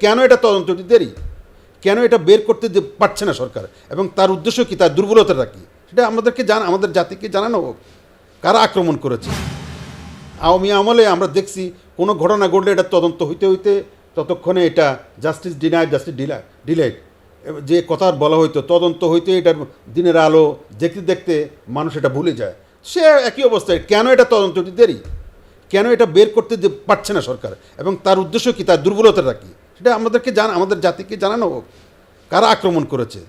কেন এটা তদন্তটি দেরি, কেন এটা বের করতে পারছে না সরকার, এবং তার উদ্দেশ্য কি, তার দুর্বলতাটা কী, সেটা আমাদেরকে আমাদের জাতিকে জানানো হোক। কারা আক্রমণ করেছে? আওয়ামী আমলে আমরা দেখছি কোনো ঘটনা ঘটলে এটা তদন্ত হইতে হইতে ততক্ষণে এটা জাস্টিস ডিলাইড যে কথা বলা হইতো, তদন্ত হইতে এটার দিনের আলো দেখতে দেখতে মানুষ এটা ভুলে যায়। সে একই অবস্থায় কেন এটা তদন্তটি দেরি, কেন এটা বের করতে পারছে না সরকার, এবং তার উদ্দেশ্য কি, তার দুর্বলতাটা কী, সেটা আমাদেরকে আমাদের জাতিকে জানানো হোক। কারা আক্রমণ করেছে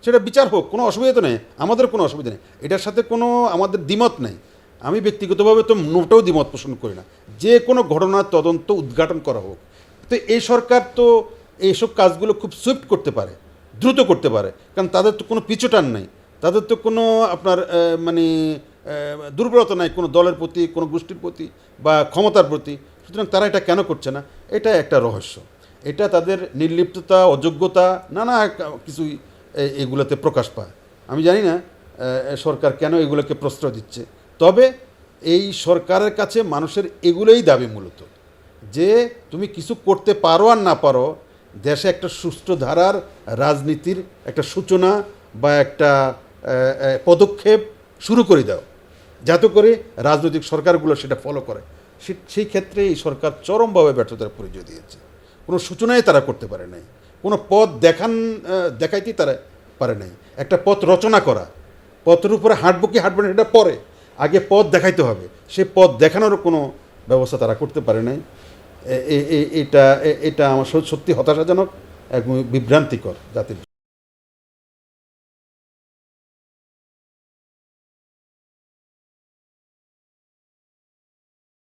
সেটা বিচার হোক, কোনো অসুবিধা তো নেই, আমাদের কোনো অসুবিধা নেই, এটার সাথে কোনো আমাদের দ্বিমত নেই। আমি ব্যক্তিগতভাবে তো মোটেও দ্বিমত পোষণ করি না, যে কোনো ঘটনার তদন্ত উদ্ঘাটন করা হোক। তো এই সরকার তো এইসব কাজগুলো খুব সুইফট করতে পারে, দ্রুত করতে পারে, কারণ তাদের তো কোনো পিছুটান নেই, তাদের তো কোনো আপনার মানে দুর্বলতা নাই কোনো দলের প্রতি, কোনো গোষ্ঠীর প্রতি বা ক্ষমতার প্রতি। সুতরাং তারা এটা কেন করছে না, এটা একটা রহস্য। এটা তাদের নির্লিপ্ততা, অযোগ্যতা, নানা কিছুই এগুলোতে প্রকাশ পায়। আমি জানি না সরকার কেন এগুলোকে প্রশ্রয় দিচ্ছে। তবে এই সরকারের কাছে মানুষের এগুলোই দাবি মূলত, যে তুমি কিছু করতে পারো আর না পারো, দেশে একটা সুষ্ঠু ধারার রাজনীতির একটা সূচনা বা একটা পদক্ষেপ শুরু করে দাও, যাতে করে রাজনৈতিক সরকারগুলো সেটা ফলো করে। সেই ক্ষেত্রে এই সরকার চরমভাবে ব্যর্থতার পরিচয় দিয়েছে। কোনো সূচনাই তারা করতে পারে নাই, কোনো পথ দেখাইতেই তারা পারে নাই। একটা পথ রচনা করা, পথের উপরে হাঁটবো কি হাঁটবো না এটা পরে, আগে পথ দেখাইতে হবে, সে পথ দেখানোরও কোনো ব্যবস্থা তারা করতে পারে নাই। এটা আমার সত্যি হতাশাজনক এবং বিভ্রান্তিকর জাতির।